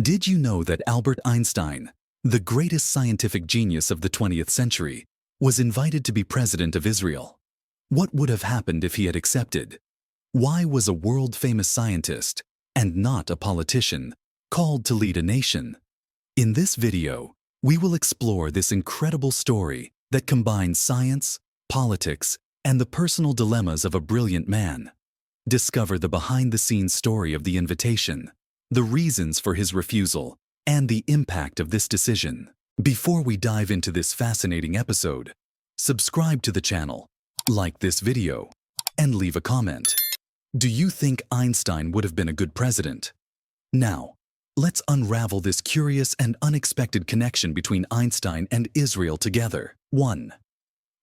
Did you know that Albert Einstein, the greatest scientific genius of the 20th century, was invited to be president of Israel? What would have happened if he had accepted? Why was a world-famous scientist, and not a politician, called to lead a nation? In this video, we will explore this incredible story that combines science, politics, and the personal dilemmas of a brilliant man. Discover the behind-the-scenes story of the invitation, the reasons for his refusal, and the impact of this decision. Before we dive into this fascinating episode, subscribe to the channel, like this video, and leave a comment. Do you think Einstein would have been a good president? Now, let's unravel this curious and unexpected connection between Einstein and Israel together. 1.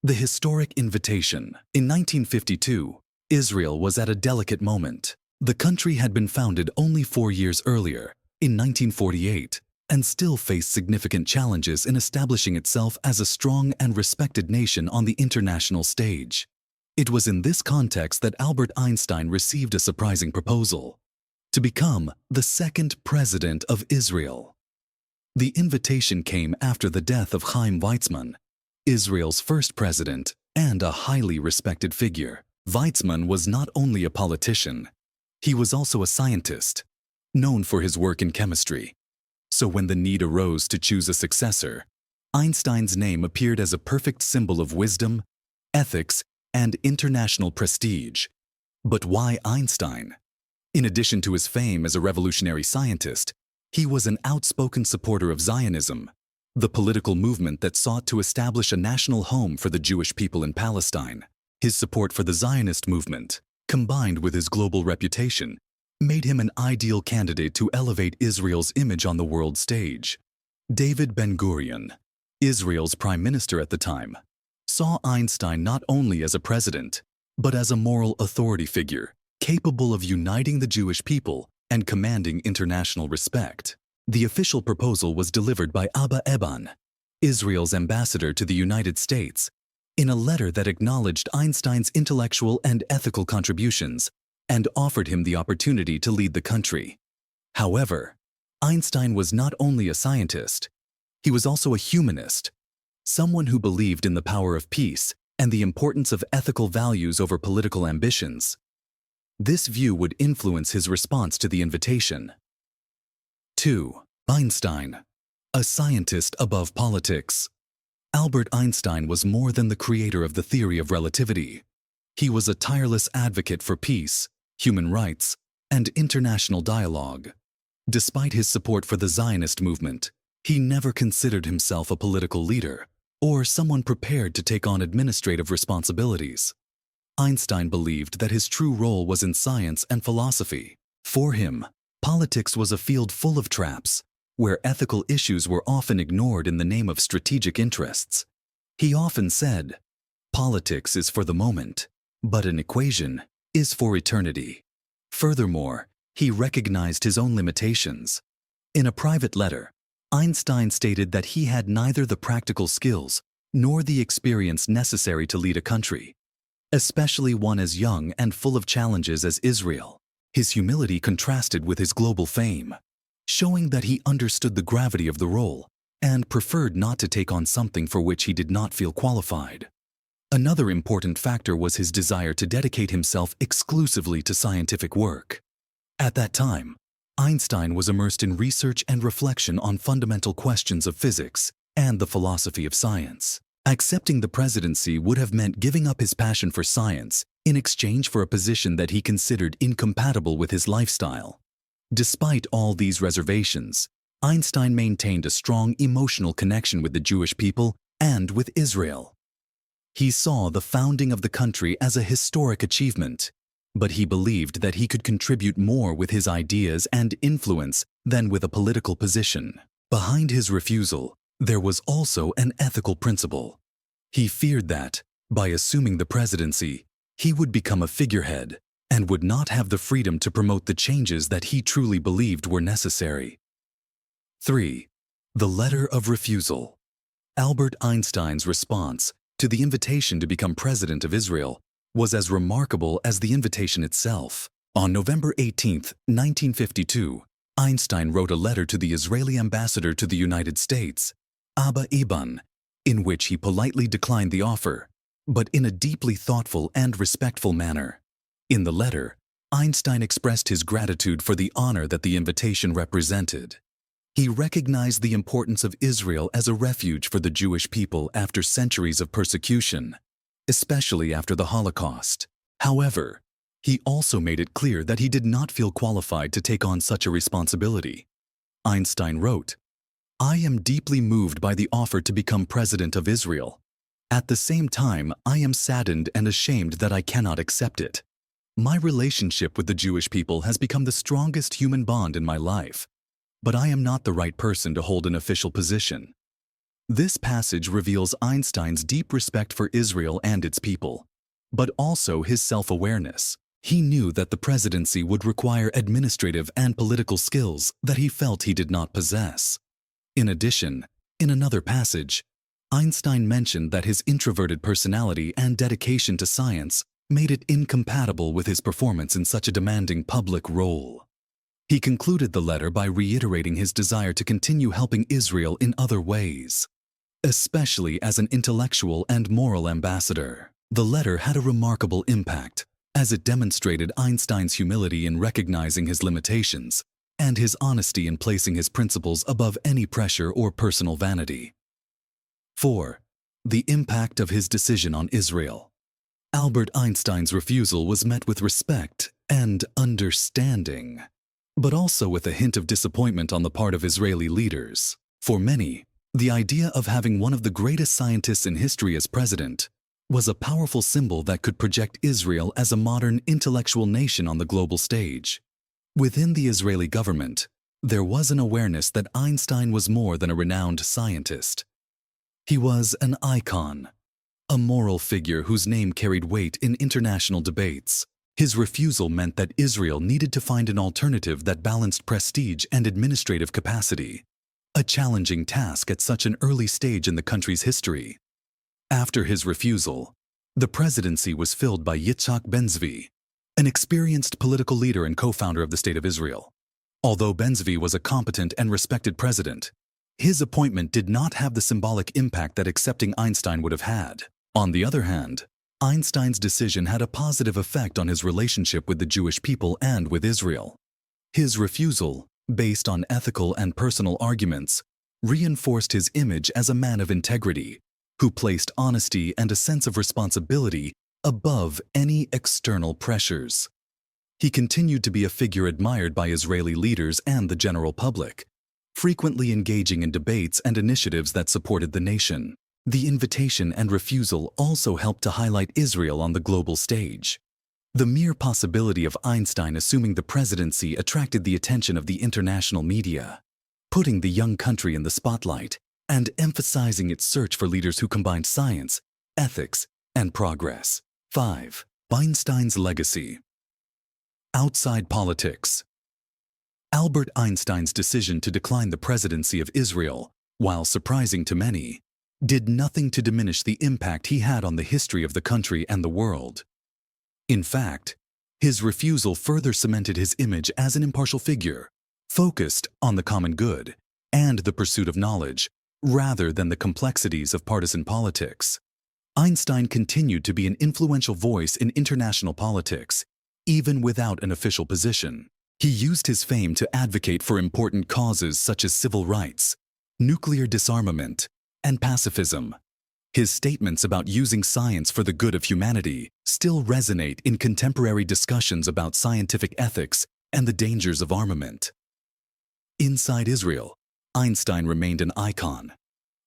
The historic invitation. In 1952, Israel was at a delicate moment. The country had been founded only 4 years earlier, in 1948, and still faced significant challenges in establishing itself as a strong and respected nation on the international stage. It was in this context that Albert Einstein received a surprising proposal: to become the second president of Israel. The invitation came after the death of Chaim Weizmann, Israel's first president and a highly respected figure. Weizmann was not only a politician, he was also a scientist, known for his work in chemistry. So when the need arose to choose a successor, Einstein's name appeared as a perfect symbol of wisdom, ethics, and international prestige. But why Einstein? In addition to his fame as a revolutionary scientist, he was an outspoken supporter of Zionism, the political movement that sought to establish a national home for the Jewish people in Palestine. His support for the Zionist movement, combined with his global reputation, made him an ideal candidate to elevate Israel's image on the world stage. David Ben-Gurion, Israel's prime minister at the time, saw Einstein not only as a president, but as a moral authority figure, capable of uniting the Jewish people and commanding international respect. The official proposal was delivered by Abba Eban, Israel's ambassador to the United States, in a letter that acknowledged Einstein's intellectual and ethical contributions and offered him the opportunity to lead the country. However, Einstein was not only a scientist, he was also a humanist, someone who believed in the power of peace and the importance of ethical values over political ambitions. This view would influence his response to the invitation. 2. Einstein, a scientist above politics. Albert Einstein was more than the creator of the theory of relativity. He was a tireless advocate for peace, human rights, and international dialogue. Despite his support for the Zionist movement, he never considered himself a political leader or someone prepared to take on administrative responsibilities. Einstein believed that his true role was in science and philosophy. For him, politics was a field full of traps, where ethical issues were often ignored in the name of strategic interests. He often said, "Politics is for the moment, but an equation is for eternity." Furthermore, he recognized his own limitations. In a private letter, Einstein stated that he had neither the practical skills nor the experience necessary to lead a country, especially one as young and full of challenges as Israel. His humility contrasted with his global fame, showing that he understood the gravity of the role and preferred not to take on something for which he did not feel qualified. Another important factor was his desire to dedicate himself exclusively to scientific work. At that time, Einstein was immersed in research and reflection on fundamental questions of physics and the philosophy of science. Accepting the presidency would have meant giving up his passion for science in exchange for a position that he considered incompatible with his lifestyle. Despite all these reservations, Einstein maintained a strong emotional connection with the Jewish people and with Israel. He saw the founding of the country as a historic achievement, but he believed that he could contribute more with his ideas and influence than with a political position. Behind his refusal, there was also an ethical principle. He feared that, by assuming the presidency, he would become a figurehead and would not have the freedom to promote the changes that he truly believed were necessary. 3. The letter of refusal. Albert Einstein's response to the invitation to become president of Israel was as remarkable as the invitation itself. On November 18, 1952, Einstein wrote a letter to the Israeli ambassador to the United States, Abba Eban, in which he politely declined the offer, but in a deeply thoughtful and respectful manner. In the letter, Einstein expressed his gratitude for the honor that the invitation represented. He recognized the importance of Israel as a refuge for the Jewish people after centuries of persecution, especially after the Holocaust. However, he also made it clear that he did not feel qualified to take on such a responsibility. Einstein wrote, "I am deeply moved by the offer to become president of Israel. At the same time, I am saddened and ashamed that I cannot accept it. My relationship with the Jewish people has become the strongest human bond in my life, but I am not the right person to hold an official position." This passage reveals Einstein's deep respect for Israel and its people, but also his self-awareness. He knew that the presidency would require administrative and political skills that he felt he did not possess. In addition, in another passage, Einstein mentioned that his introverted personality and dedication to science made it incompatible with his performance in such a demanding public role. He concluded the letter by reiterating his desire to continue helping Israel in other ways, especially as an intellectual and moral ambassador. The letter had a remarkable impact, as it demonstrated Einstein's humility in recognizing his limitations and his honesty in placing his principles above any pressure or personal vanity. 4. The impact of his decision on Israel. Albert Einstein's refusal was met with respect and understanding, but also with a hint of disappointment on the part of Israeli leaders. For many, the idea of having one of the greatest scientists in history as president was a powerful symbol that could project Israel as a modern intellectual nation on the global stage. Within the Israeli government, there was an awareness that Einstein was more than a renowned scientist. He was an icon, a moral figure whose name carried weight in international debates. His refusal meant that Israel needed to find an alternative that balanced prestige and administrative capacity, a challenging task at such an early stage in the country's history. After his refusal, the presidency was filled by Yitzhak Ben-Zvi, an experienced political leader and co-founder of the State of Israel. Although Ben-Zvi was a competent and respected president, his appointment did not have the symbolic impact that accepting Einstein would have had. On the other hand, Einstein's decision had a positive effect on his relationship with the Jewish people and with Israel. His refusal, based on ethical and personal arguments, reinforced his image as a man of integrity, who placed honesty and a sense of responsibility above any external pressures. He continued to be a figure admired by Israeli leaders and the general public, frequently engaging in debates and initiatives that supported the nation. The invitation and refusal also helped to highlight Israel on the global stage. The mere possibility of Einstein assuming the presidency attracted the attention of the international media, putting the young country in the spotlight and emphasizing its search for leaders who combined science, ethics, and progress. 5. Einstein's legacy. Outside politics. Albert Einstein's decision to decline the presidency of Israel, while surprising to many, did nothing to diminish the impact he had on the history of the country and the world. In fact, his refusal further cemented his image as an impartial figure, focused on the common good and the pursuit of knowledge, rather than the complexities of partisan politics. Einstein continued to be an influential voice in international politics, even without an official position. He used his fame to advocate for important causes such as civil rights, nuclear disarmament, and pacifism. His statements about using science for the good of humanity still resonate in contemporary discussions about scientific ethics and the dangers of armament. Inside Israel, Einstein remained an icon.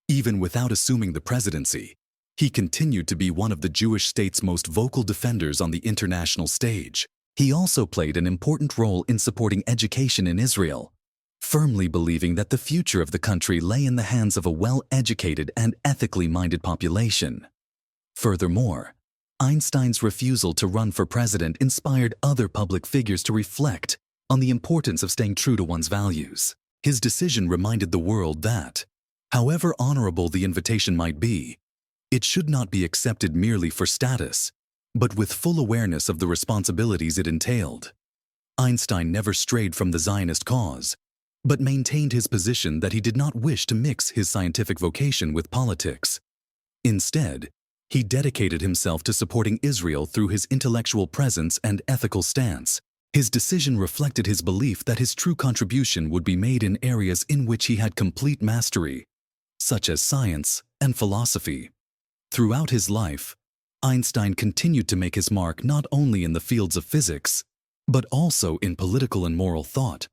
Even without assuming the presidency, he continued to be one of the Jewish state's most vocal defenders on the international stage. He also played an important role in supporting education in Israel, firmly believing that the future of the country lay in the hands of a well-educated and ethically minded population. Furthermore, Einstein's refusal to run for president inspired other public figures to reflect on the importance of staying true to one's values. His decision reminded the world that, however honorable the invitation might be, it should not be accepted merely for status, but with full awareness of the responsibilities it entailed. Einstein never strayed from the Zionist cause, but maintained his position that he did not wish to mix his scientific vocation with politics. Instead, he dedicated himself to supporting Israel through his intellectual presence and ethical stance. His decision reflected his belief that his true contribution would be made in areas in which he had complete mastery, such as science and philosophy. Throughout his life, Einstein continued to make his mark not only in the fields of physics, but also in political and moral thought,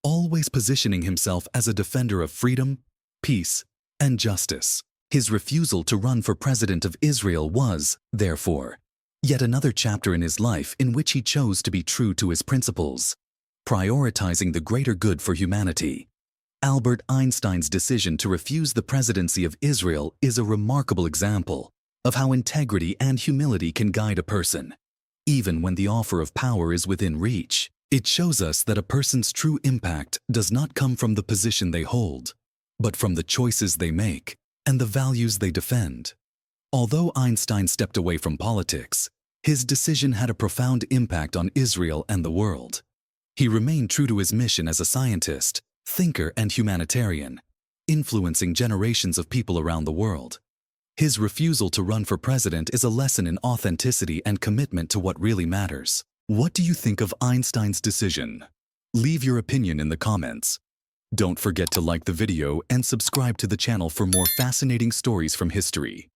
always positioning himself as a defender of freedom, peace, and justice. His refusal to run for president of Israel was, therefore, yet another chapter in his life in which he chose to be true to his principles, prioritizing the greater good for humanity. Albert Einstein's decision to refuse the presidency of Israel is a remarkable example of how integrity and humility can guide a person. Even when the offer of power is within reach, it shows us that a person's true impact does not come from the position they hold, but from the choices they make and the values they defend. Although Einstein stepped away from politics, his decision had a profound impact on Israel and the world. He remained true to his mission as a scientist, thinker, and humanitarian, influencing generations of people around the world. His refusal to run for president is a lesson in authenticity and commitment to what really matters. What do you think of Einstein's decision? Leave your opinion in the comments. Don't forget to like the video and subscribe to the channel for more fascinating stories from history.